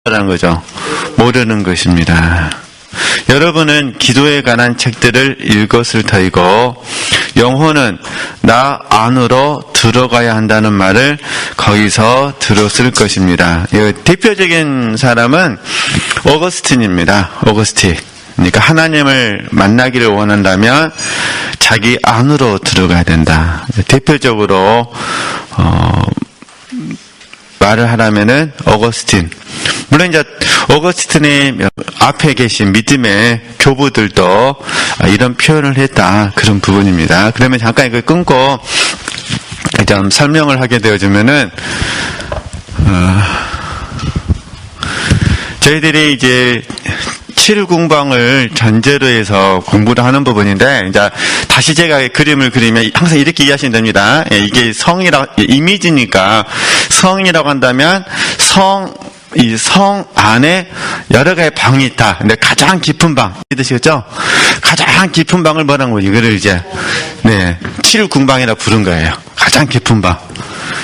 라는 거죠. 모르는 것입니다. 여러분은 기도에 관한 책들을 읽었을 터이고 영혼은 나 안으로 들어가야 한다는 말을 거기서 들었을 것입니다. 대표적인 사람은 어거스틴입니다. 어거스틴. 그러니까 하나님을 만나기를 원한다면 자기 안으로 들어가야 된다. 대표적으로 말을 하라면은 어거스틴. 물론 이제 어거스틴의 앞에 계신 믿음의 교부들도 이런 표현을 했다. 그런 부분입니다. 그러면 잠깐 이걸 끊고 좀 설명을 하게 되어지면은 저희들이 이제 7궁방을 전제로 해서 공부를 하는 부분인데, 이제 다시 제가 그림을 그리면 항상 이렇게 이해하시면 됩니다. 이게 이미지니까 성이라고 한다면 이 성 안에 여러 가지 방이 있다. 근데 가장 깊은 방, 이해되시겠죠? 가장 깊은 방을 뭐라는 거죠? 이거를 이제, 7궁방이라 부른 거예요. 가장 깊은 방.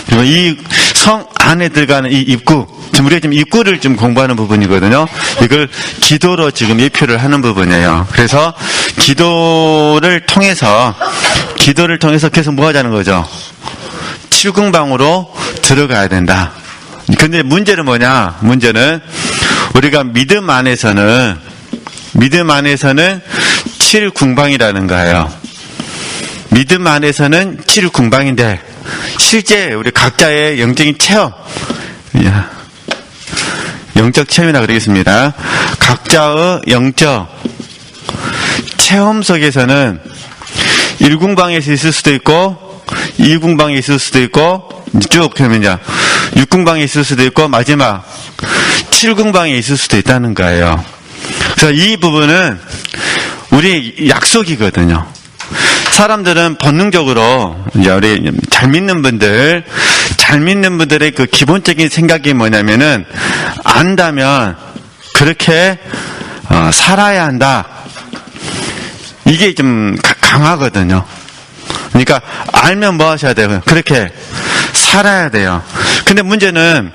그리고 이 성 안에 들어가는 이 입구, 지금 우리가 지금 입구를 좀 공부하는 부분이거든요. 이걸 기도로 지금 예표를 하는 부분이에요. 그래서 기도를 통해서 계속 뭐 하자는 거죠? 7궁방으로 들어가야 된다. 근데 문제는 뭐냐? 문제는 우리가 믿음 안에서는 7궁방이라는 거예요. 믿음 안에서는 7궁방인데 실제 우리 각자의 영적인 체험, 영적 체험이라 그러겠습니다. 각자의 영적 체험 속에서는 1궁방에서 있을 수도 있고 2궁방에 있을 수도 있고 쭉 그러면 이제 6궁방에 있을 수도 있고 마지막 7궁방에 있을 수도 있다는 거예요. 그래서 이 부분은 우리 약속이거든요. 사람들은 본능적으로 이제 우리 잘 믿는 분들의 그 기본적인 생각이 뭐냐면은 안다면 그렇게 살아야 한다. 이게 좀 강하거든요. 그러니까 알면 뭐 하셔야 돼요? 그렇게 살아야 돼요. 근데 문제는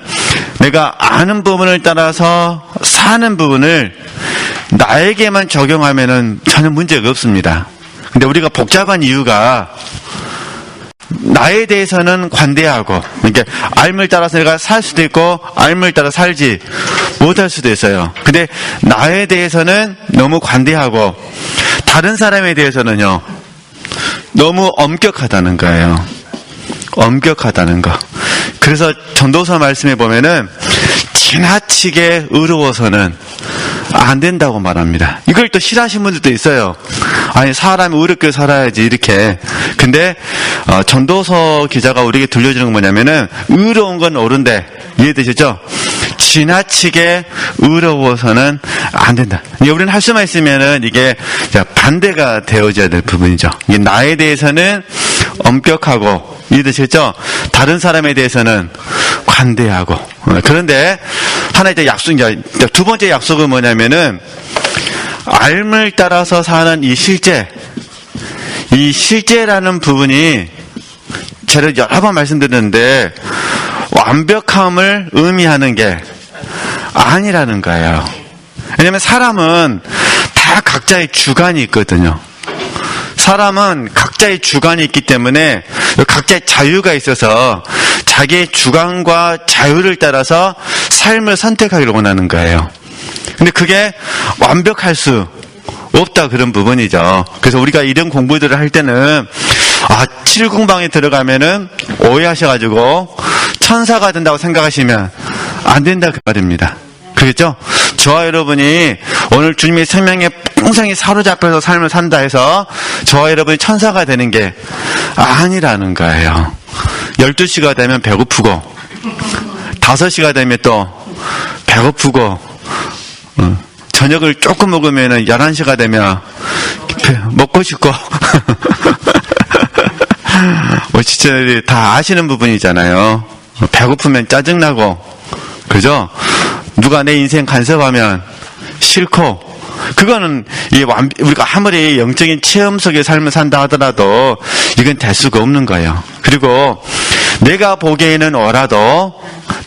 내가 아는 부분을 따라서 사는 부분을 나에게만 적용하면은 전혀 문제가 없습니다. 근데 우리가 복잡한 이유가 나에 대해서는 관대하고, 그러니까 알물 따라서 내가 살 수도 있고 알물 따라 살지 못할 수도 있어요. 근데 나에 대해서는 너무 관대하고 다른 사람에 대해서는요 너무 엄격하다는 거예요. 엄격하다는 거. 그래서 전도서 말씀에 보면은 지나치게 의로워서는 안 된다고 말합니다. 이걸 또 싫어하시는 분들도 있어요. 아니 사람이 의롭게 살아야지 이렇게. 근데 전도서 기자가 우리에게 들려주는 건 뭐냐면은 의로운 건 옳은데, 이해되시죠? 지나치게 의로워서는 안 된다. 우리는 할 수만 있으면은 이게 반대가 되어져야 될 부분이죠. 이게 나에 대해서는 엄격하고, 이해되시겠죠? 다른 사람에 대해서는 관대하고. 그런데 하나 이제 두 번째 약속은 뭐냐면은 알물 따라서 사는 이 실제라는 부분이 제가 여러 번 말씀드렸는데 완벽함을 의미하는 게 아니라는 거예요. 왜냐하면 사람은 다 각자의 주관이 있거든요. 사람은 각자의 주관이 있기 때문에 각자의 자유가 있어서 자기의 주관과 자유를 따라서 삶을 선택하기를 원하는 거예요. 근데 그게 완벽할 수 없다, 그런 부분이죠. 그래서 우리가 이런 공부들을 할 때는 7궁방에 들어가면은 오해하셔가지고 천사가 된다고 생각하시면 안 된다, 그 말입니다. 그렇죠? 저와 여러분이 오늘 주님의 생명에 평생이 사로잡혀서 삶을 산다 해서 저와 여러분이 천사가 되는 게 아니라는 거예요. 12시가 되면 배고프고 5시가 되면 또 배고프고 저녁을 조금 먹으면 11시가 되면 먹고 싶고 진짜 다 아시는 부분이잖아요. 배고프면 짜증나고, 그죠? 누가 내 인생 간섭하면 싫고, 그거는 우리가 아무리 영적인 체험 속의 삶을 산다 하더라도 이건 될 수가 없는 거예요. 그리고 내가 보기에는 옳아도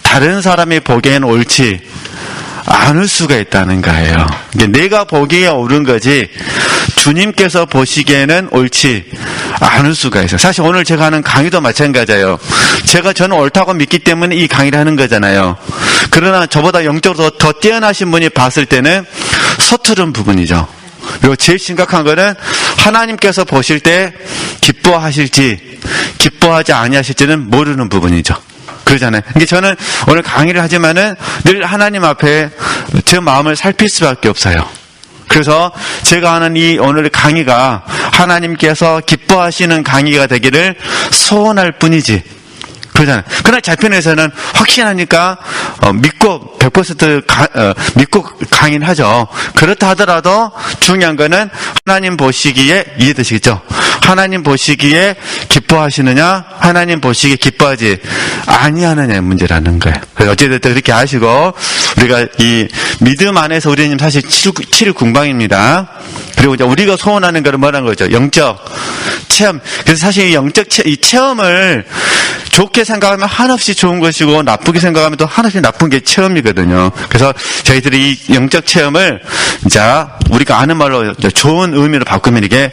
다른 사람이 보기에는 옳지 않을 수가 있다는 거예요. 내가 보기에 옳은 거지 주님께서 보시기에는 옳지 않을 수가 있어요. 사실 오늘 제가 하는 강의도 마찬가지예요. 저는 옳다고 믿기 때문에 이 강의를 하는 거잖아요. 그러나 저보다 영적으로 더 뛰어나신 분이 봤을 때는 서투른 부분이죠. 그리고 제일 심각한 거는 하나님께서 보실 때 기뻐하실지 기뻐하지 아니하실지는 모르는 부분이죠. 그러잖아요. 그러니까 저는 오늘 강의를 하지만은 늘 하나님 앞에 제 마음을 살필 수밖에 없어요. 그래서 제가 하는 이 오늘 강의가 하나님께서 기뻐하시는 강의가 되기를 소원할 뿐이지. 그러잖아요. 그러나 저편에서는 확신하니까 믿고 100% 믿고 강의를 하죠. 그렇다 하더라도 중요한 거는 하나님 보시기에 이해되시겠죠? 하나님 보시기에 기뻐하시느냐, 하나님 보시기에 기뻐하지 아니하느냐의 문제라는 거예요. 그래서 어찌됐든 그렇게 아시고 우리가 이 믿음 안에서 우리는 사실 7일 궁방입니다. 그리고 이제 우리가 소원하는 거는 뭐라는 거죠? 영적 체험. 그래서 사실 이 영적 이 체험을 좋게 생각하면 한없이 좋은 것이고 나쁘게 생각하면 또 한없이 나쁜 게 체험이거든요. 그래서 저희들이 이 영적 체험을 자 우리가 아는 말로 좋은 의미로 바꾸면 이게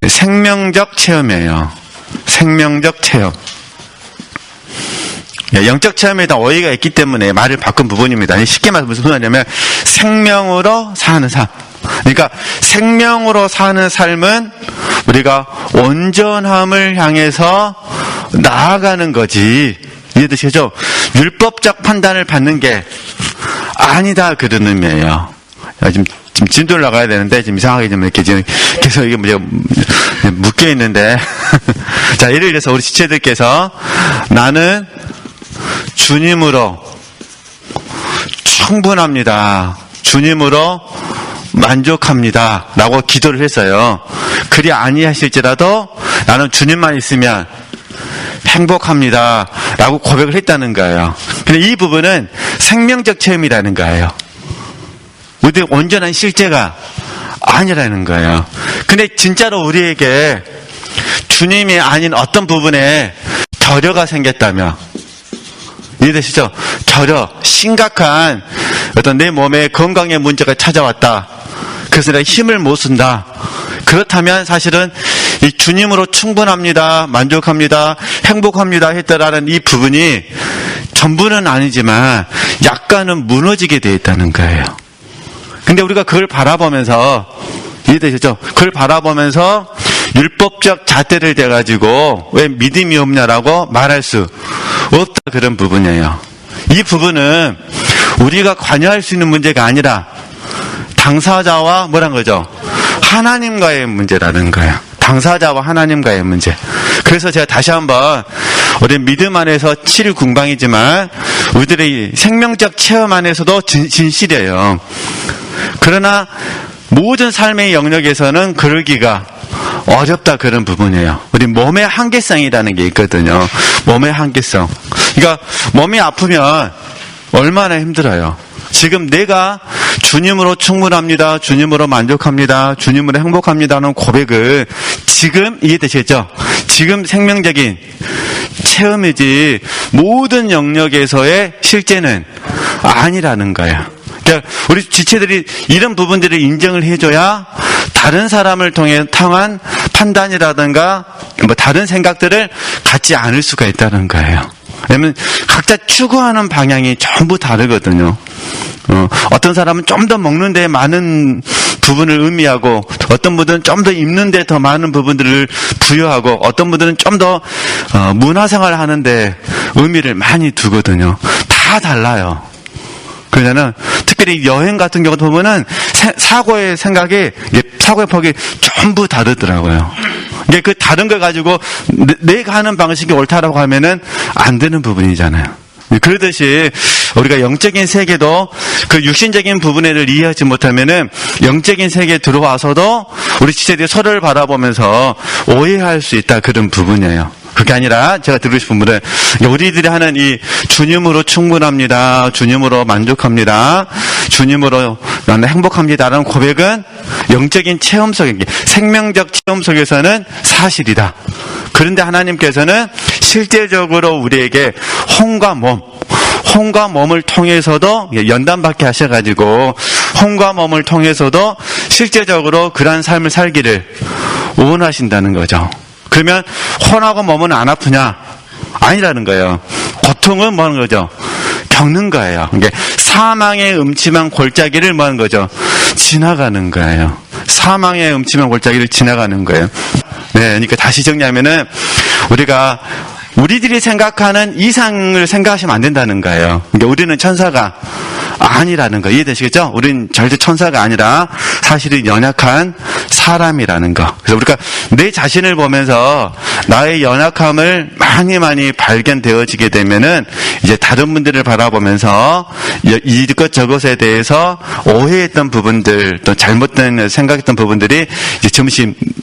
생명적 체험이에요. 생명적 체험. 영적 체험에 다 오해가 있기 때문에 말을 바꾼 부분입니다. 쉽게 말해서 무슨 말이냐면 생명으로 사는 삶. 그러니까 생명으로 사는 삶은 우리가 온전함을 향해서 나아가는 거지. 이해되시죠? 율법적 판단을 받는 게 아니다 그런 의미예요. 지금 진도를 나가야 되는데 지금 이상하게 좀 이렇게 지금 계속 이게 묶여 있는데 자 예를 들어서 우리 지체들께서 나는 주님으로 충분합니다. 주님으로 만족합니다. 라고 기도를 했어요. 그리 아니하실지라도 나는 주님만 있으면 행복합니다. 라고 고백을 했다는 거예요. 근데 이 부분은 생명적 체험이라는 거예요. 우리의 온전한 실제가 아니라는 거예요. 근데 진짜로 우리에게 주님이 아닌 어떤 부분에 결여가 생겼다면 이해되시죠? 결여, 심각한 어떤 내 몸에 건강의 문제가 찾아왔다. 그래서 내가 힘을 못 쓴다. 그렇다면 사실은 이 주님으로 충분합니다. 만족합니다. 행복합니다. 했다라는 이 부분이 전부는 아니지만 약간은 무너지게 되어 있다는 거예요. 근데 우리가 그걸 바라보면서 이해되시죠? 그걸 바라보면서 율법적 잣대를 대가지고 왜 믿음이 없냐라고 말할 수 없다 그런 부분이에요. 이 부분은 우리가 관여할 수 있는 문제가 아니라 당사자와 뭐란 거죠? 하나님과의 문제라는 거예요. 당사자와 하나님과의 문제. 그래서 제가 다시 한번 우리 믿음 안에서 7일 궁방이지만 우리들의 생명적 체험 안에서도 진실이에요. 그러나 모든 삶의 영역에서는 그러기가 어렵다 그런 부분이에요. 우리 몸의 한계성이라는 게 있거든요. 몸의 한계성. 그러니까 몸이 아프면 얼마나 힘들어요. 지금 내가 주님으로 충분합니다. 주님으로 만족합니다. 주님으로 행복합니다는 고백을 지금 이해되시겠죠? 지금 생명적인 체험이지 모든 영역에서의 실제는 아니라는 거예요. 그러니까 우리 지체들이 이런 부분들을 인정을 해줘야 다른 사람을 통해 통한 판단이라든가 뭐 다른 생각들을 갖지 않을 수가 있다는 거예요. 왜냐면 각자 추구하는 방향이 전부 다르거든요. 어떤 사람은 좀 더 먹는 데 많은 부분을 의미하고 어떤 분들은 좀 더 입는 데 더 많은 부분들을 부여하고 어떤 분들은 좀 더 문화생활을 하는데 의미를 많이 두거든요. 다 달라요. 그러냐면 특별히 여행 같은 경우도 보면은 사고의 생각이 사고의 폭이 전부 다르더라고요. 이게 그 다른 걸 가지고 내가 하는 방식이 옳다라고 하면은 안 되는 부분이잖아요. 그러듯이 우리가 영적인 세계도 그 육신적인 부분을 이해하지 못하면은 영적인 세계에 들어와서도 우리 지체들이 서로를 바라보면서 오해할 수 있다 그런 부분이에요. 그게 아니라 제가 드리고 싶은 분은 우리들이 하는 이 주님으로 충분합니다. 주님으로 만족합니다. 주님으로 나는 행복합니다라는 고백은 영적인 체험 속에 생명적 체험 속에서는 사실이다. 그런데 하나님께서는 실제적으로 우리에게 혼과 몸을 통해서도 연단받게 하셔가지고 혼과 몸을 통해서도 실제적으로 그러한 삶을 살기를 원하신다는 거죠. 그러면 혼하고 몸은 안 아프냐? 아니라는 거예요. 고통은 뭐 하는 거죠? 겪는 거예요. 이게 사망의 음침한 골짜기를 뭐 하는 거죠? 지나가는 거예요. 사망의 음침한 골짜기를 지나가는 거예요. 네, 그러니까 다시 정리하면은 우리들이 생각하는 이상을 생각하시면 안 된다는 거예요. 그러니까 우리는 천사가 아니라는 거 이해되시겠죠? 우린 절대 천사가 아니라 사실은 연약한 사람이라는 거. 그래서 우리가 내 자신을 보면서 나의 연약함을 많이 발견되어지게 되면은 이제 다른 분들을 바라보면서 이것 저것에 대해서 오해했던 부분들 또 잘못된 생각했던 부분들이 이제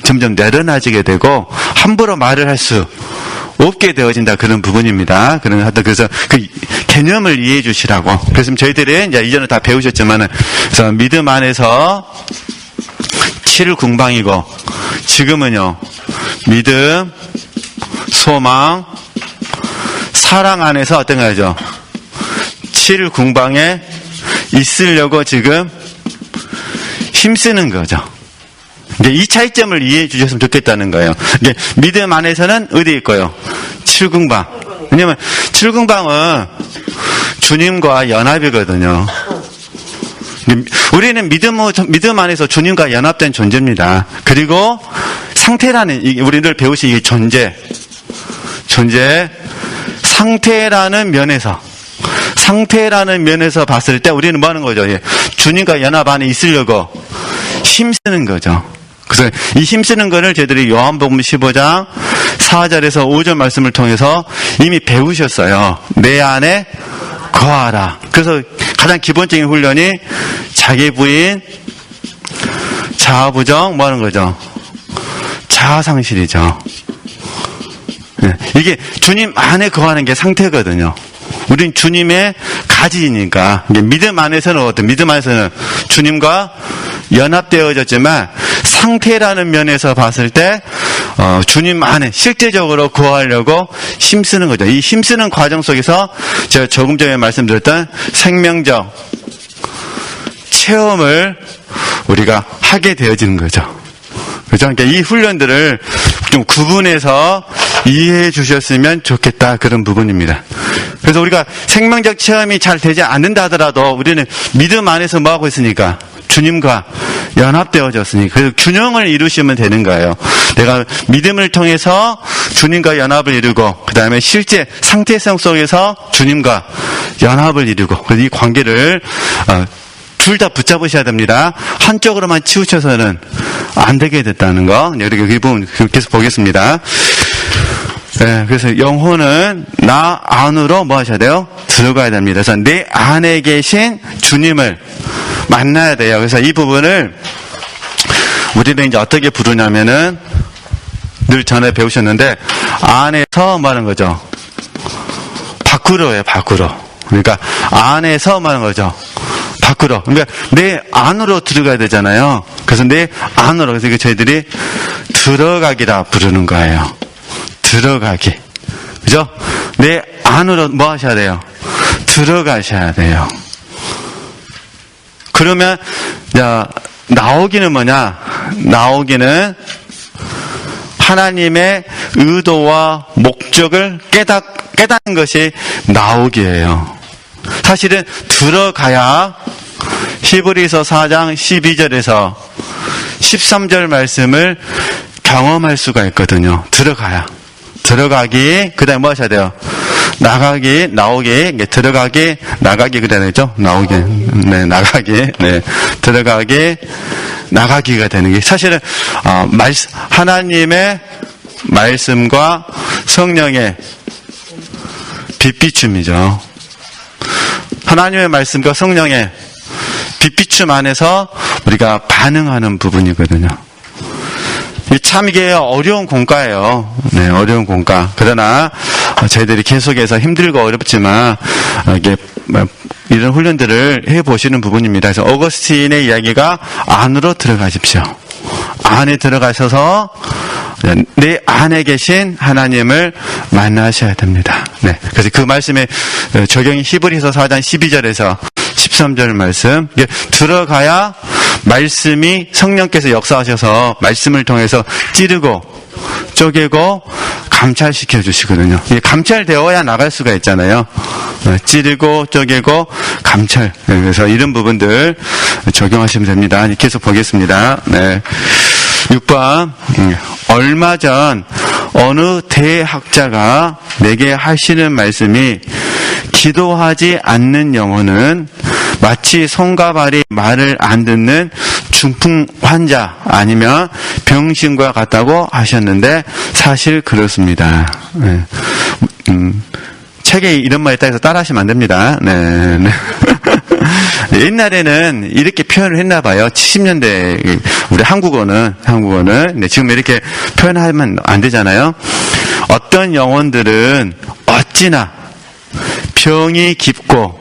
점점 내려놔지게 되고 함부로 말을 할 수 없게 되어진다 그런 부분입니다. 그래서 그 개념을 이해해 주시라고. 그래서 저희들이 이제 이전에 다 배우셨지만은 그래서 믿음 안에서 7궁방이고 지금은요 믿음, 소망, 사랑 안에서 어떤 거죠? 7궁방에 있으려고 지금 힘쓰는 거죠. 이제 이 차이점을 이해해 주셨으면 좋겠다는 거예요. 이게 믿음 안에서는 어디에 있고요? 7궁방. 왜냐면 7궁방은 주님과 연합이거든요. 우리는 믿음 안에서 주님과 연합된 존재입니다. 그리고 상태라는 우리들 배우신 이 존재 상태라는 면에서 봤을 때 우리는 뭐 하는 거죠? 주님과 연합 안에 있으려고 힘쓰는 거죠. 그래서 이 힘쓰는 거를 저희들이 요한복음 15장 4절에서 5절 말씀을 통해서 이미 배우셨어요. 내 안에 거하라. 그래서 가장 기본적인 훈련이 자기 부인, 자아 부정, 뭐 하는 거죠? 자아 상실이죠. 이게 주님 안에 거하는 게 상태거든요. 우린 주님의 가지니까. 믿음 안에서는 믿음 안에서는 주님과 연합되어졌지만 상태라는 면에서 봤을 때 주님 안에 실제적으로 거하려고 힘쓰는 거죠. 이 힘쓰는 과정 속에서 제가 조금 전에 말씀드렸던 생명적 체험을 우리가 하게 되어지는 거죠. 그렇죠? 그러니까 이 훈련들을 좀 구분해서 이해해 주셨으면 좋겠다 그런 부분입니다. 그래서 우리가 생명적 체험이 잘 되지 않는다 하더라도 우리는 믿음 안에서 뭐 하고 있으니까 주님과 연합되어졌으니 그래서 균형을 이루시면 되는 거예요. 내가 믿음을 통해서 주님과 연합을 이루고 그 다음에 실제 상태성 속에서 주님과 연합을 이루고 그래서 이 관계를 둘 다 붙잡으셔야 됩니다. 한쪽으로만 치우쳐서는 안 되게 됐다는 거. 여기 부분 계속 보겠습니다. 네, 그래서 영혼은 나 안으로 뭐 하셔야 돼요? 들어가야 됩니다. 그래서 내 안에 계신 주님을 만나야 돼요. 그래서 이 부분을 우리는 이제 어떻게 부르냐면은 늘 전에 배우셨는데 안에서 뭐 하는 거죠? 밖으로예요, 밖으로. 그러니까 안에서 뭐 하는 거죠? 밖으로. 그러니까 내 안으로 들어가야 되잖아요. 그래서 내 안으로. 그래서 저희들이 들어가기라 부르는 거예요. 들어가기. 그죠? 내 안으로 뭐 하셔야 돼요? 들어가셔야 돼요. 그러면, 나오기는 뭐냐? 나오기는 하나님의 의도와 목적을 깨닫는 것이 나오기예요. 사실은 들어가야 히브리서 4장 12절에서 13절 말씀을 경험할 수가 있거든요. 들어가야. 들어가기, 그 다음에 뭐 하셔야 돼요? 나가기, 나오기, 들어가기, 나가기, 그래야 되죠? 나오기, 네, 나가기, 네, 들어가기, 나가기가 되는 게 사실은, 하나님의 말씀과 성령의 빛비춤이죠. 하나님의 말씀과 성령의 빛비춤 안에서 우리가 반응하는 부분이거든요. 참 이게 어려운 공과예요. 네, 어려운 공과. 그러나 저희들이 계속해서 힘들고 어렵지만 이게 이런 훈련들을 해보시는 부분입니다. 그래서 어거스틴의 이야기가 안으로 들어가십시오. 안에 들어가셔서 내 안에 계신 하나님을 만나셔야 됩니다. 네. 그래서 그 말씀에 적용이 히브리서 4장 12절에서 13절 말씀. 들어가야 말씀이 성령께서 역사하셔서 말씀을 통해서 찌르고 쪼개고 감찰시켜 주시거든요. 감찰되어야 나갈 수가 있잖아요. 찌르고 쪼개고 감찰. 그래서 이런 부분들 적용하시면 됩니다. 계속 보겠습니다. 네. 6번. 얼마 전 어느 대학자가 내게 하시는 말씀이 기도하지 않는 영혼은 마치 손과 발이 말을 안 듣는 중풍 환자 아니면 병신과 같다고 하셨는데 사실 그렇습니다. 네. 책에 이런 말이 있다 해서 따라하시면 안 됩니다. 네. 네. 옛날에는 이렇게 표현을 했나 봐요. 70년대 우리 한국어는 네, 지금 이렇게 표현하면 안 되잖아요. 어떤 영혼들은 어찌나 병이 깊고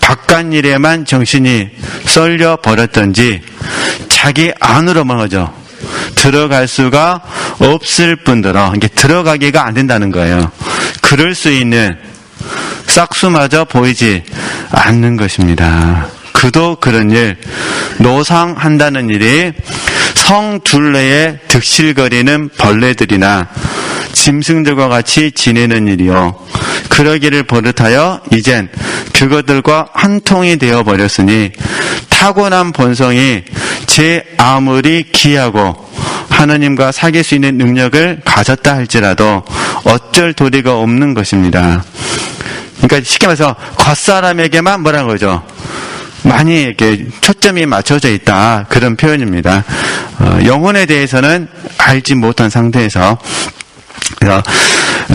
바깥 일에만 정신이 쏠려 버렸던지 자기 안으로 먼저 들어갈 수가 없을 뿐더러 이게 들어가기가 안 된다는 거예요. 그럴 수 있는 싹수마저 보이지 않는 것입니다. 그도 그런 일, 노상한다는 일이 성 둘레에 득실거리는 벌레들이나 짐승들과 같이 지내는 일이요. 그러기를 버릇하여 이젠 그것들과 한 통이 되어버렸으니 타고난 본성이 제 아무리 귀하고 하느님과 사귈 수 있는 능력을 가졌다 할지라도 어쩔 도리가 없는 것입니다. 그러니까 쉽게 말해서 겉사람에게만 뭐라는 거죠? 많이 이렇게 초점이 맞춰져 있다. 그런 표현입니다. 영혼에 대해서는 알지 못한 상태에서 그래서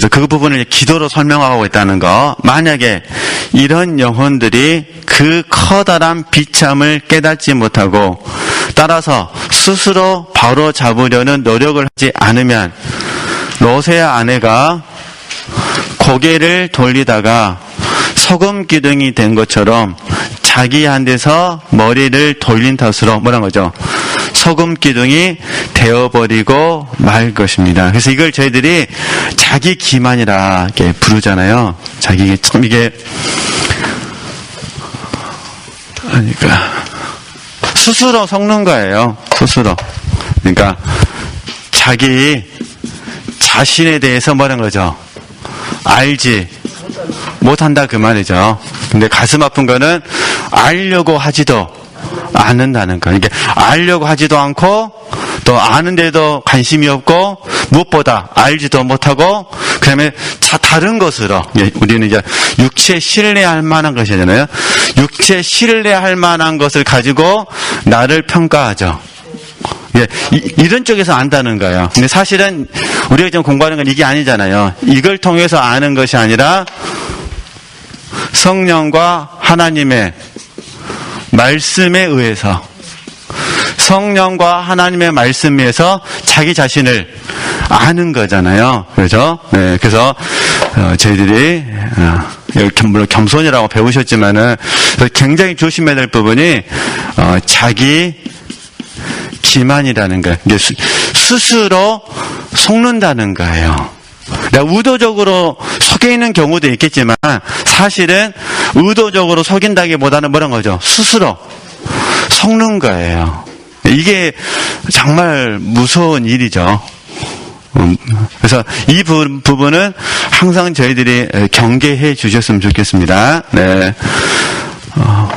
그 부분을 기도로 설명하고 있다는 거. 만약에 이런 영혼들이 그 커다란 비참을 깨닫지 못하고 따라서 스스로 바로 잡으려는 노력을 하지 않으면 롯의 아내가 고개를 돌리다가 소금 기둥이 된 것처럼 자기한테서 머리를 돌린 탓으로 뭐란 거죠? 소금 기둥이 되어버리고 말 것입니다. 그래서 이걸 저희들이 자기 기만이라 이렇게 부르잖아요. 자기 참 이게 그러니까 스스로 속는 거예요. 스스로. 그러니까 자기 자신에 대해서 뭐란 거죠? 알지 못한다 그 말이죠. 근데 가슴 아픈 거는 알려고 하지도 않는다는 거. 이게 알려고 하지도 않고 또 아는데도 관심이 없고 무엇보다 알지도 못하고 그다음에 다른 것으로 우리는 이제 육체 신뢰할 만한 것이잖아요. 육체 신뢰할 만한 것을 가지고 나를 평가하죠. 예, 이런 쪽에서 안다는 거예요. 근데 사실은 우리가 지금 공부하는 건 이게 아니잖아요. 이걸 통해서 아는 것이 아니라 성령과 하나님의 말씀에 의해서 성령과 하나님의 말씀에서 자기 자신을 아는 거잖아요. 그렇죠? 네, 그래서 저희들이 물론 겸손이라고 배우셨지만은 굉장히 조심해야 될 부분이 자기 기만이라는 거예요. 스스로 속는다는 거예요. 내가 의도적으로 속여 있는 경우도 있겠지만 사실은 의도적으로 속인다기보다는 뭐란 거죠? 스스로 속는 거예요. 이게 정말 무서운 일이죠. 그래서 이 부분은 항상 저희들이 경계해 주셨으면 좋겠습니다. 네.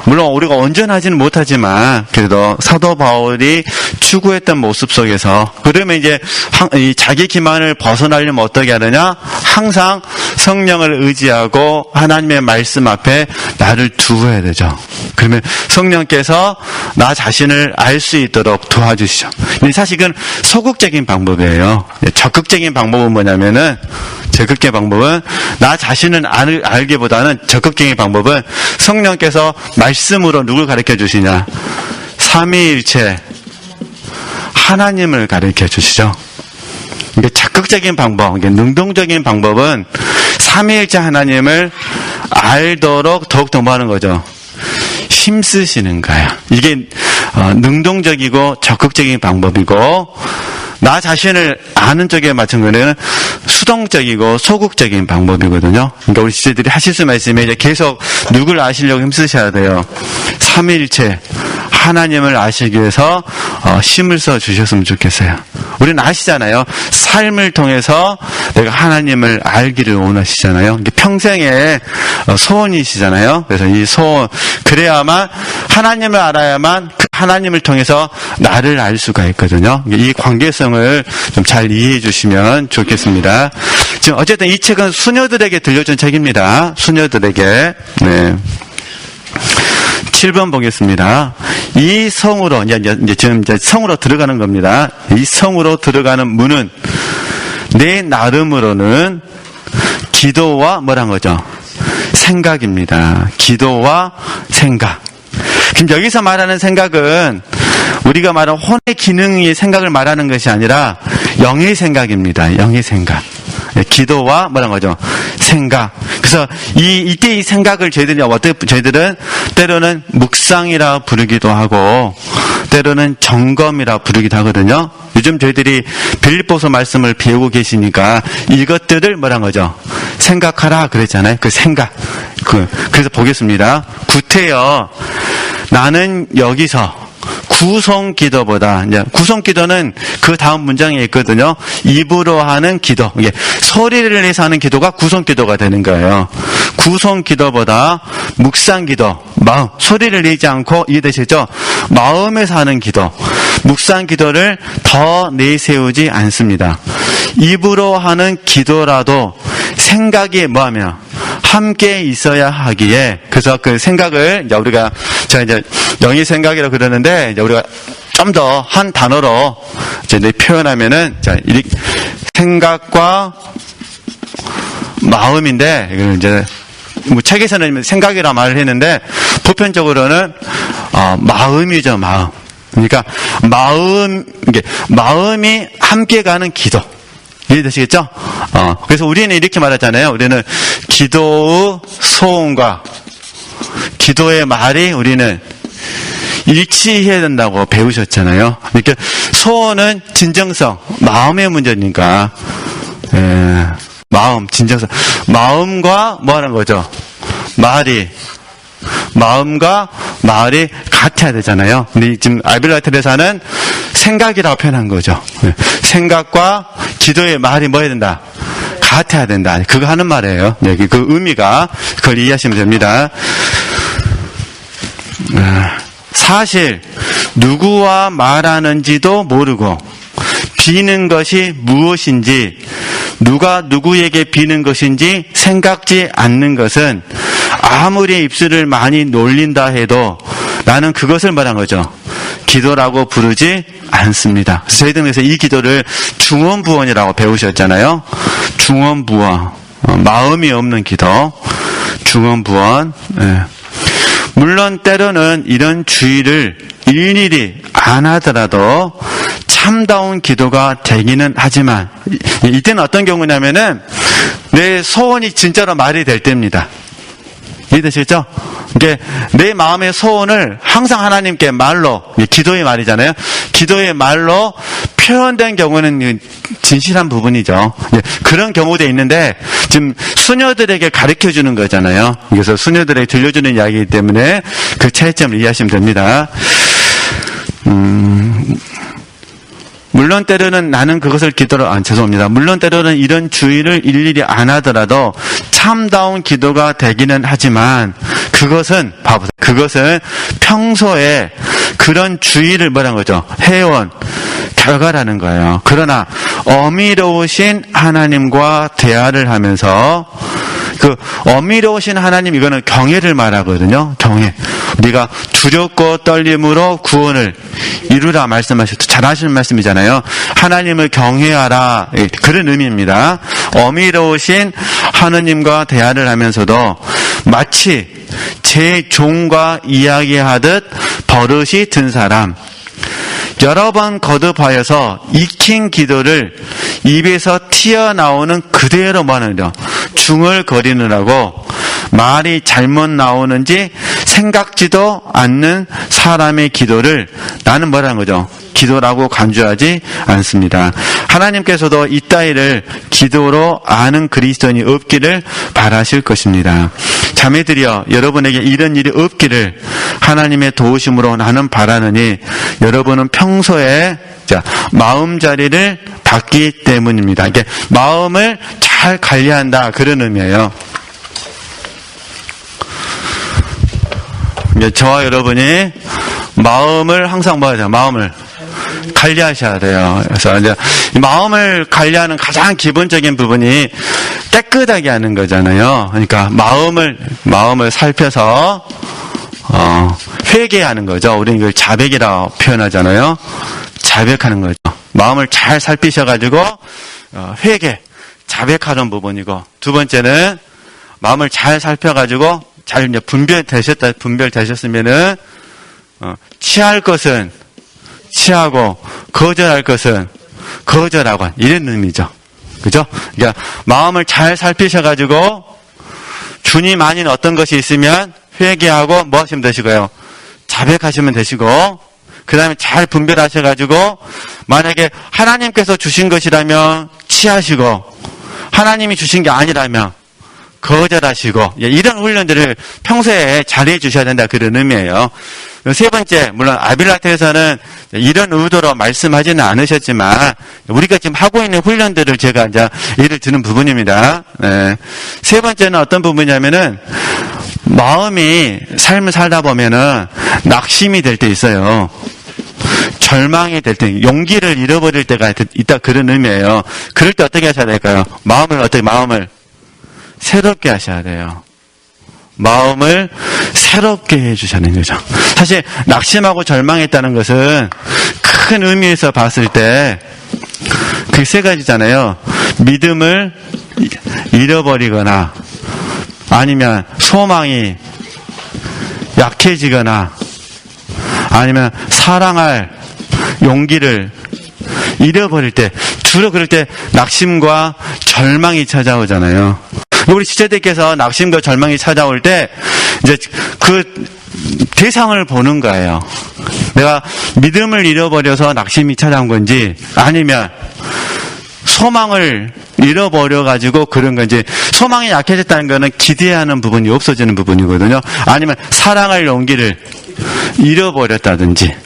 물론 우리가 온전하지는 못하지만 그래도 사도 바울이 추구했던 모습 속에서 그러면 이제 이 자기 기만을 벗어나려면 어떻게 하느냐? 항상 성령을 의지하고 하나님의 말씀 앞에 나를 두어야 되죠. 그러면 성령께서 나 자신을 알 수 있도록 도와주시죠. 근데 사실 이건 소극적인 방법이에요. 적극적인 방법은 뭐냐면은 적극적인 방법은 나 자신을 알기보다는 적극적인 방법은 성령께서 말씀으로 누굴 가르쳐 주시냐? 삼위일체 하나님을 가르쳐 주시죠. 이게 적극적인 방법, 이게 능동적인 방법은 삼위일체 하나님을 알도록 더욱더 뭐 하는 거죠? 힘쓰시는 거예요. 이게 능동적이고 적극적인 방법이고 나 자신을 아는 쪽에 맞춘 거는 수동적이고 소극적인 방법이거든요. 그러니까 우리 지체들이 하실 수만 있으면 이제 계속 누구를 아시려고 힘쓰셔야 돼요. 삼위일체 하나님을 아시기 위해서 힘을 써 주셨으면 좋겠어요. 우리는 아시잖아요. 삶을 통해서 내가 하나님을 알기를 원하시잖아요. 이게 평생의 소원이시잖아요. 그래서 이 소원, 그래야만 하나님을 알아야만 그 하나님을 통해서 나를 알 수가 있거든요. 이 관계성을 좀 잘 이해해 주시면 좋겠습니다. 지금 어쨌든 이 책은 수녀들에게 들려준 책입니다. 수녀들에게. 네. 7번 보겠습니다. 이 성으로, 이제 지금 성으로 들어가는 겁니다. 이 성으로 들어가는 문은 내 나름으로는 기도와 뭐란 거죠? 생각입니다. 기도와 생각. 그럼 여기서 말하는 생각은 우리가 말하는 혼의 기능의 생각을 말하는 것이 아니라 영의 생각입니다. 영의 생각. 기도와 뭐란 거죠? 생각. 그래서 이때 이 생각을 저희들은 때로는 묵상이라 부르기도 하고 때로는 점검이라 부르기도 하거든요. 요즘 저희들이 빌립보서 말씀을 배우고 계시니까 이것들을 뭐란 거죠? 생각하라 그랬잖아요. 그 생각. 그래서 보겠습니다. 구태여 나는 여기서 구송 기도보다, 이제 구송 기도는 그 다음 문장에 있거든요. 입으로 하는 기도. 이게 소리를 내서 하는 기도가 구송 기도가 되는 거예요. 구송 기도보다 묵상 기도, 마음, 소리를 내지 않고 이해되시죠? 마음에서 하는 기도, 묵상 기도를 더 내세우지 않습니다. 입으로 하는 기도라도 생각이 뭐하며 함께 있어야 하기에, 그래서 그 생각을 우리가 이제 영의 생각이라고 그러는데 이제 우리가 좀 더 한 단어로 이제 표현하면은 생각과 마음인데, 이거는 이제 뭐 책에서는 생각이라 말을 했는데 보편적으로는 마음이죠, 마음. 그러니까 마음이 함께 가는 기도. 이해되시겠죠? 그래서 우리는 이렇게 말하잖아요. 우리는 기도의 소원과 기도의 말이 우리는 일치해야 된다고 배우셨잖아요. 그러니까 소원은 진정성, 마음의 문제니까, 마음, 진정성. 마음과 뭐 하는 거죠? 마음과 말이 같아야 되잖아요. 근데 지금 아빌라 테레사는 생각이라고 표현한 거죠. 생각과 기도의 말이 뭐 해야 된다? 같아야 된다. 그거 하는 말이에요. 여기 그 의미가, 그걸 이해하시면 됩니다. 사실 누구와 말하는지도 모르고 비는 것이 무엇인지, 누가 누구에게 비는 것인지 생각지 않는 것은 아무리 입술을 많이 놀린다 해도 나는 그것을 말한 거죠. 기도라고 부르지 않습니다. 저희들에서 이 기도를 중언부언이라고 배우셨잖아요. 중언부언, 마음이 없는 기도, 중언부언. 물론 때로는 이런 주의를 일일이 안 하더라도 참다운 기도가 되기는 하지만, 이때는 어떤 경우냐면은 내 소원이 진짜로 말이 될 때입니다. 이해되시겠죠? 이게 내 마음의 소원을 항상 하나님께 말로, 기도의 말이잖아요. 기도의 말로 표현된 경우는 진실한 부분이죠. 그런 경우도 있는데 지금 수녀들에게 가르쳐 주는 거잖아요. 그래서 수녀들에게 들려주는 이야기이기 때문에 그 차이점을 이해하시면 됩니다. 물론 때로는 나는 그것을 죄송합니다. 물론 때로는 이런 주의를 일일이 안 하더라도 참다운 기도가 되기는 하지만 그것은 평소에 그런 주의를 뭐라는 거죠? 해온 결과라는 거예요. 그러나 어미로우신 하나님과 대화를 하면서, 그 어미로우신 하나님, 이거는 경외를 말하거든요. 경외. 우리가 두렵고 떨림으로 구원을 이루라 말씀하셨죠. 잘 하시는 말씀이잖아요. 하나님을 경외하라, 그런 의미입니다. 어미로우신 하나님과 대화를 하면서도 마치 제 종과 이야기하듯 버릇이 든 사람, 여러 번 거듭하여서 익힌 기도를 입에서 튀어나오는 그대로 뭐하느냐, 중얼거리느라고 말이 잘못 나오는지 생각지도 않는 사람의 기도를 나는 뭐라는 거죠? 기도라고 간주하지 않습니다. 하나님께서도 이따위를 기도로 아는 그리스도인이 없기를 바라실 것입니다. 자매들이여, 여러분에게 이런 일이 없기를 하나님의 도우심으로 나는 바라느니 여러분은 평소에 마음자리를 받기 때문입니다. 이게 마음을 잘 관리한다, 그런 의미예요. 저와 여러분이 마음을 항상 뭐 하죠? 마음을 관리하셔야 돼요. 그래서 이제 마음을 관리하는 가장 기본적인 부분이 깨끗하게 하는 거잖아요. 그러니까 마음을 살펴서 회개하는 거죠. 우리는 이걸 자백이라고 표현하잖아요. 자백하는 거죠. 마음을 잘 살피셔가지고 회개, 자백하는 부분이고, 두 번째는 마음을 잘 살펴가지고 잘 이제 분별되셨으면은 취할 것은 취하고 거절할 것은 거절하고, 이런 의미죠. 그죠? 그러니까 마음을 잘 살피셔가지고 주님 아닌 어떤 것이 있으면 회개하고 뭐 하시면 되시고요? 자백하시면 되시고, 그 다음에 잘 분별하셔가지고 만약에 하나님께서 주신 것이라면 취하시고, 하나님이 주신 게 아니라면 거절하시고, 이런 훈련들을 평소에 잘해 주셔야 된다, 그런 의미예요. 세 번째, 물론 아빌라테에서는 이런 의도로 말씀하지는 않으셨지만 우리가 지금 하고 있는 훈련들을 제가 이제 예를 드는 부분입니다. 네. 세 번째는 어떤 부분이냐면은, 마음이 삶을 살다 보면은 낙심이 될 때 있어요. 절망이 될 때, 용기를 잃어버릴 때가 있다, 그런 의미예요. 그럴 때 어떻게 하셔야 될까요? 마음을 새롭게 하셔야 돼요. 마음을 새롭게 해주셔야 되는 거죠. 사실 낙심하고 절망했다는 것은 큰 의미에서 봤을 때 그 세 가지잖아요. 믿음을 잃어버리거나, 아니면 소망이 약해지거나, 아니면 사랑할 용기를 잃어버릴 때, 주로 그럴 때 낙심과 절망이 찾아오잖아요. 우리 지체들께서 낙심과 절망이 찾아올 때 이제 그 대상을 보는 거예요. 내가 믿음을 잃어버려서 낙심이 찾아온 건지, 아니면 소망을 잃어버려가지고 그런 건지. 소망이 약해졌다는 거는 기대하는 부분이 없어지는 부분이거든요. 아니면 사랑할 용기를 잃어버렸다든지.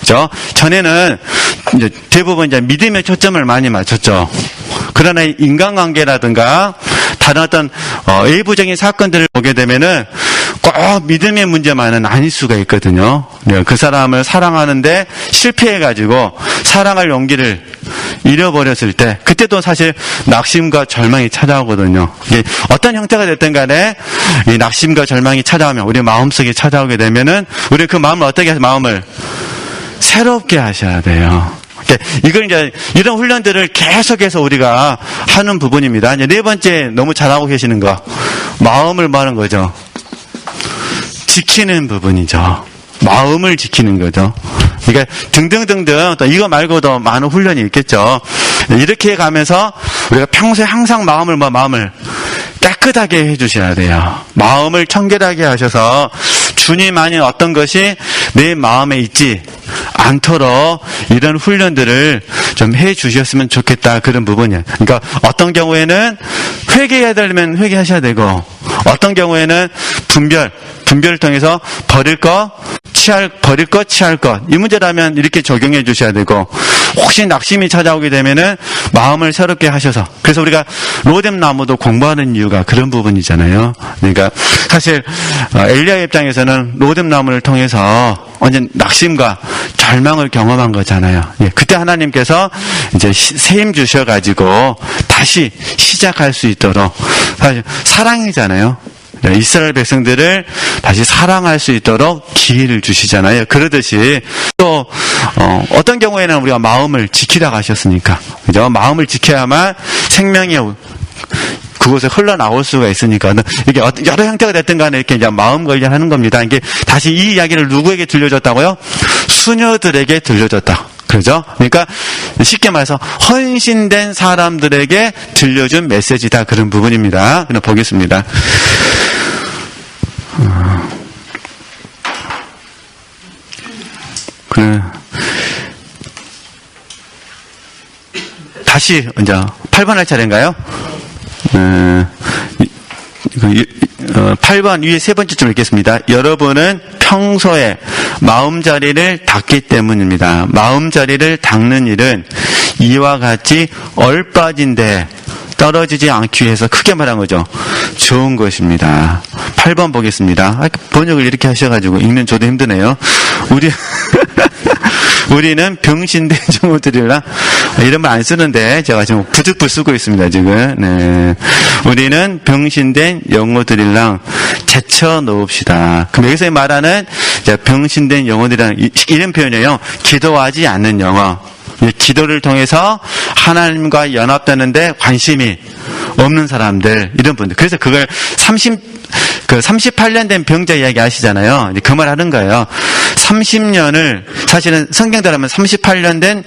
그죠? 전에는 이제 대부분 이제 믿음에 초점을 많이 맞췄죠. 그러나 인간관계라든가 다른 어떤 외부적인 사건들을 보게 되면은 꼭 믿음의 문제만은 아닐 수가 있거든요. 그 사람을 사랑하는데 실패해가지고 사랑할 용기를 잃어버렸을 때, 그때도 사실 낙심과 절망이 찾아오거든요. 이게 어떤 형태가 됐든 간에 이 낙심과 절망이 찾아오면, 우리 마음속에 찾아오게 되면은 우리 그 마음을 어떻게 해서 마음을 새롭게 하셔야 돼요. 이걸 이제 이런 훈련들을 계속해서 우리가 하는 부분입니다. 이제 네 번째, 너무 잘하고 계시는 거, 마음을 뭐 하는 거죠? 지키는 부분이죠. 마음을 지키는 거죠. 그러니까 등등등등, 또 이거 말고도 많은 훈련이 있겠죠. 이렇게 가면서 우리가 평소에 항상 마음을 깨끗하게 해주셔야 돼요. 마음을 청결하게 하셔서 주님 아닌 어떤 것이 내 마음에 있지 않도록 이런 훈련들을 좀 해주셨으면 좋겠다, 그런 부분이에요. 그러니까 어떤 경우에는 회개해야 되면 회개하셔야 되고, 어떤 경우에는 분별을 통해서 버릴 것, 취할 것, 이 문제라면 이렇게 적용해 주셔야 되고, 혹시 낙심이 찾아오게 되면은 마음을 새롭게 하셔서, 그래서 우리가 로뎀 나무도 공부하는 이유가 그런 부분이잖아요. 그러니까 사실 엘리야 입장에서는 로뎀 나무를 통해서 완전 낙심과 절망을 경험한 거잖아요. 그때 하나님께서 이제 세임 주셔가지고 다시 시작할 수 있도록, 사실 사랑이잖아요. 이스라엘 백성들을 다시 사랑할 수 있도록 기회를 주시잖아요. 그러듯이 또 어떤 경우에는 우리가 마음을 지키라고 하셨으니까, 그죠? 마음을 지켜야만 생명이 그곳에 흘러나올 수가 있으니까, 이게 여러 형태가 됐든 간에 이렇게 이제 마음 관리하는 겁니다. 이게 다시 이 이야기를 누구에게 들려줬다고요? 수녀들에게 들려줬다. 그죠? 그러니까 쉽게 말해서 헌신된 사람들에게 들려준 메시지다, 그런 부분입니다. 그럼 보겠습니다. 그래. 다시, 이제, 8번 할 차례인가요? 8번 위에 세 번째 줄 읽겠습니다. 여러분은 평소에 마음자리를 닦기 때문입니다. 마음자리를 닦는 일은 이와 같이 얼빠진데 떨어지지 않기 위해서 크게 말한 거죠. 좋은 것입니다. 8번 보겠습니다. 번역을 이렇게 하셔가지고 읽는 저도 힘드네요. 우리는 병신된 영혼들이라 이런 말 안 쓰는데 제가 지금 부득불 쓰고 있습니다. 지금. 네. 우리는 병신된 영혼들이랑 제쳐 놓읍시다. 그럼 여기서 말하는 병신된 영혼들이랑 이런 표현이에요. 기도하지 않는 영혼. 기도를 통해서 하나님과 연합되는데 관심이 없는 사람들, 이런 분들. 그래서 그걸 38년 된 병자 이야기 아시잖아요. 그 말 하는 거예요. 30년을, 사실은 성경대로 하면 38년 된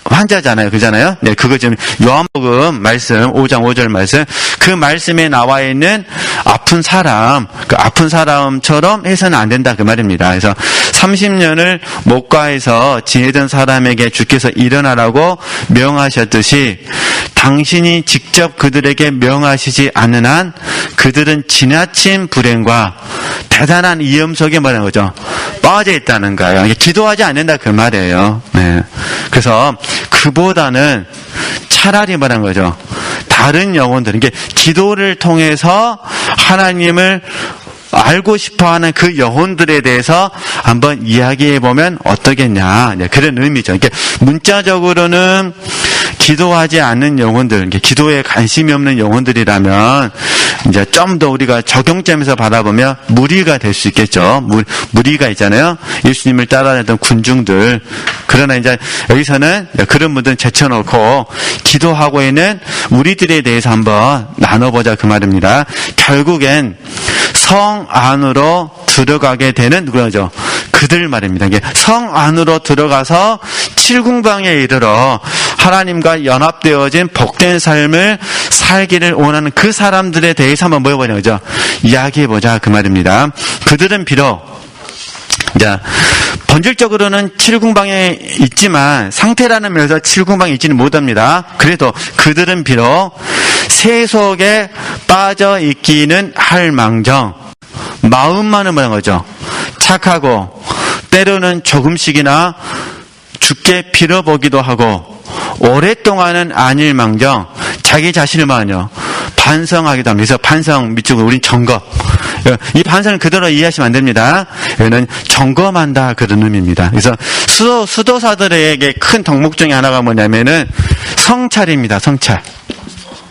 환자잖아요. 그잖아요. 네, 그거 지금 요한복음 말씀, 5장 5절 말씀, 그 말씀에 나와 있는 아픈 사람, 그 아픈 사람처럼 해서는 안 된다. 그 말입니다. 그래서 30년을 목과에서 지내던 사람에게 주께서 일어나라고 명하셨듯이 당신이 직접 그들에게 명하시지 않는 한 그들은 지나친 불행과 대단한 위험 속에 말하는 거죠. 빠져 있다는 거예요. 기도하지 않는다 그 말이에요. 네. 그래서 그보다는 차라리 말하는 거죠. 다른 영혼들, 이게 기도를 통해서 하나님을 알고 싶어하는 그 영혼들에 대해서 한번 이야기해보면 어떠겠냐. 그런 의미죠. 이게 문자적으로는 기도하지 않는 영혼들, 기도에 관심이 없는 영혼들이라면 이제 좀 더 우리가 적용점에서 바라보면 무리가 될 수 있겠죠. 무리가 있잖아요. 예수님을 따라다녔던 군중들. 그러나 이제 여기서는 그런 분들은 제쳐놓고 기도하고 있는 우리들에 대해서 한번 나눠보자 그 말입니다. 결국엔 성 안으로 들어가게 되는 누구죠? 그들 말입니다. 성 안으로 들어가서 칠궁방에 이르러 하나님과 연합되어진 복된 삶을 살기를 원하는 그 사람들에 대해서 한번 뭐해보자 그죠? 이야기해보자 그 말입니다. 그들은 비록 자, 본질적으로는 칠궁방에 있지만 상태라는 면에서 칠궁방에 있지는 못합니다. 그래도 그들은 비록 세속에 빠져 있기는 할 망정 마음만은 뭐라는 거죠? 착하고 때로는 조금씩이나 죽게 빌어보기도 하고 오랫동안은 아닐 망정 자기 자신을만요 반성하기도 합니다. 그래서 반성 밑줄은 우린 점검. 이 반성을 그대로 이해하시면 안 됩니다. 여기는 점검한다 그런 의미입니다. 그래서 수도사들에게 큰 덕목 중에 하나가 뭐냐면은 성찰입니다. 성찰.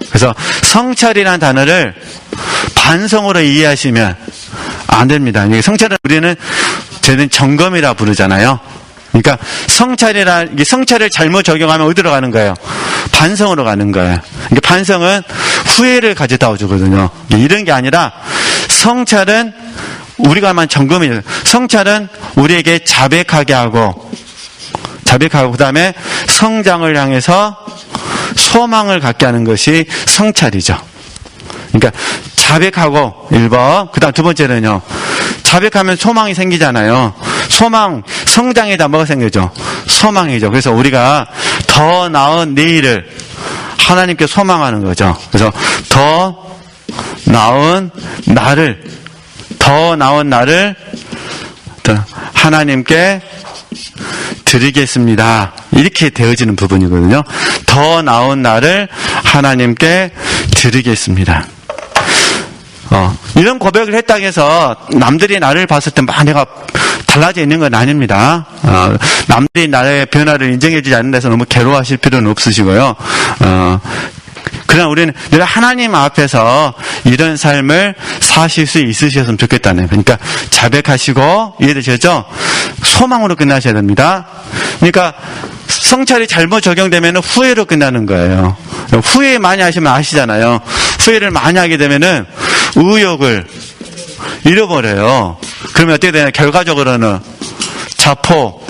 그래서 성찰이라는 단어를 반성으로 이해하시면 안 됩니다. 성찰은 우리는 저희는 점검이라 부르잖아요. 그러니까 성찰을 잘못 적용하면 어디로 가는 거예요? 반성으로 가는 거예요. 그러니까 반성은 후회를 가져다 주거든요. 이런 게 아니라 성찰은 우리가 만 점검이에요. 성찰은 우리에게 자백하게 하고 그다음에 성장을 향해서 소망을 갖게 하는 것이 성찰이죠. 그러니까 자백하고 1번, 그다음 두 번째는요. 자백하면 소망이 생기잖아요. 성장에다 뭐가 생기죠? 소망이죠. 그래서 우리가 더 나은 내일을 하나님께 소망하는 거죠. 그래서 더 나은 나를 하나님께 드리겠습니다. 이렇게 되어지는 부분이거든요. 더 나은 나를 하나님께 드리겠습니다. 이런 고백을 했다고 해서 남들이 나를 봤을 때 막 내가 달라져 있는 건 아닙니다. 남들이 나의 변화를 인정해주지 않는 데서 너무 괴로워하실 필요는 없으시고요. 그러나 우리는 늘 하나님 앞에서 이런 삶을 사실 수 있으셨으면 좋겠다는. 그러니까 자백하시고, 이해되셨죠? 소망으로 끝나셔야 됩니다. 그러니까 성찰이 잘못 적용되면 후회로 끝나는 거예요. 후회 많이 하시면 아시잖아요. 후회를 많이 하게 되면은 의욕을 잃어버려요. 그러면 어떻게 되냐? 결과적으로는 자포,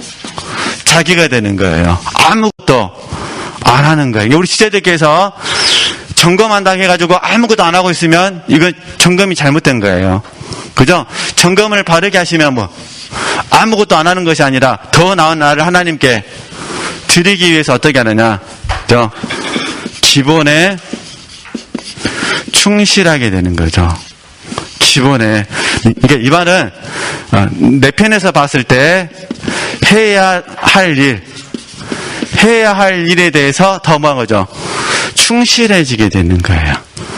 자기가 되는 거예요. 아무것도 안 하는 거예요. 우리 지체들께서 점검한다고 해가지고 아무것도 안 하고 있으면 이건 점검이 잘못된 거예요. 그죠? 점검을 바르게 하시면 아무것도 안 하는 것이 아니라 더 나은 나를 하나님께 드리기 위해서 어떻게 하느냐? 기본에 충실하게 되는 거죠. 기본에. 그러니까 이 말은 내 편에서 봤을 때 해야 할 일에 대해서 더 뭐한 거죠? 충실해지게 되는 거예요.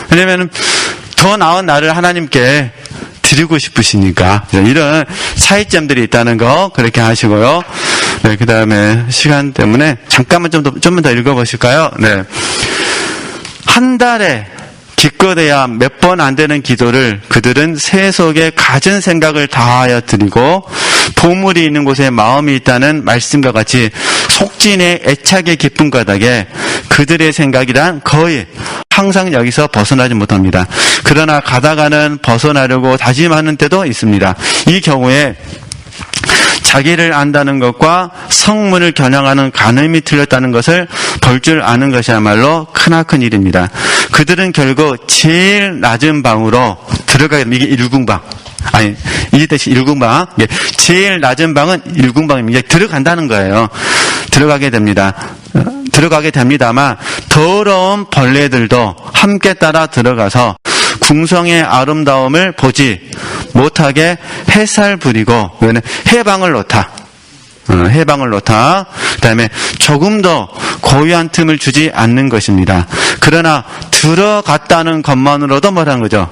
왜냐면 더 나은 나를 하나님께 드리고 싶으시니까. 이런 차이점들이 있다는 거 그렇게 하시고요. 네, 그 다음에 시간 때문에 잠깐만 좀만 더 읽어보실까요? 네. 한 달에 기껏해야 몇 번 안 되는 기도를 그들은 새 속에 가진 생각을 다하여 드리고 보물이 있는 곳에 마음이 있다는 말씀과 같이 속진의 애착의 깊은 가닥에 그들의 생각이란 거의 항상 여기서 벗어나지 못합니다. 그러나 가다가는 벗어나려고 다짐하는 때도 있습니다. 이 경우에 자기를 안다는 것과 성문을 겨냥하는 간음이 틀렸다는 것을 볼 줄 아는 것이야말로 크나큰 일입니다. 그들은 결국 제일 낮은 방으로 들어가게 됩니다. 이게 1궁방. 아니, 이 대신 1궁방. 제일 낮은 방은 1궁방입니다. 들어간다는 거예요. 들어가게 됩니다만 더러운 벌레들도 함께 따라 들어가서 궁성의 아름다움을 보지 못하게 해살 부리고 해방을 놓다. 그 다음에 조금 더 고유한 틈을 주지 않는 것입니다. 그러나 들어갔다는 것만으로도 뭐라는 거죠?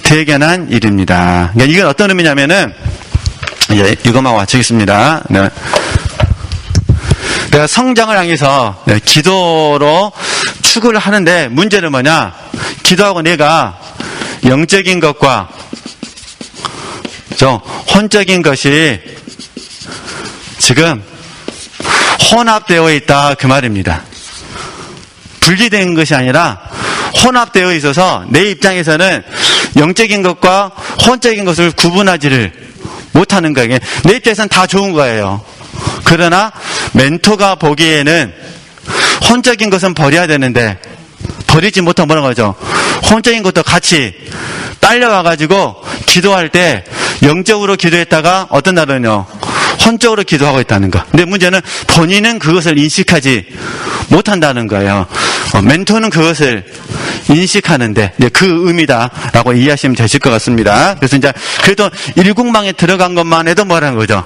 대견한 일입니다. 그러니까 이건 어떤 의미냐면은 이것만 마치겠습니다. 네. 내가 성장을 향해서 기도로 추구를 하는데 문제는 뭐냐? 기도하고 내가 영적인 것과 혼적인 것이 지금 혼합되어 있다 그 말입니다. 분리된 것이 아니라 혼합되어 있어서 내 입장에서는 영적인 것과 혼적인 것을 구분하지를 못하는 거예요. 내 입장에서는 다 좋은 거예요. 그러나 멘토가 보기에는 혼적인 것은 버려야 되는데 버리지 못하면 뭐라는 거죠? 혼적인 것도 같이 딸려와가지고 기도할 때 영적으로 기도했다가 어떤 날은요 혼적으로 기도하고 있다는 거. 근데 문제는 본인은 그것을 인식하지 못한다는 거예요. 멘토는 그것을 인식하는데 그 의미다라고 이해하시면 되실 것 같습니다. 그래서 이제 그래도 1궁방에 들어간 것만 해도 뭐라는 거죠?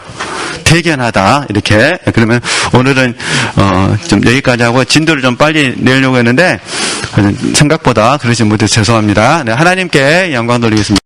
대견하다 이렇게. 그러면 오늘은 좀 여기까지 하고 진도를 좀 빨리 내려고 했는데 생각보다 그러지 못해서 죄송합니다. 네, 하나님께 영광 돌리겠습니다.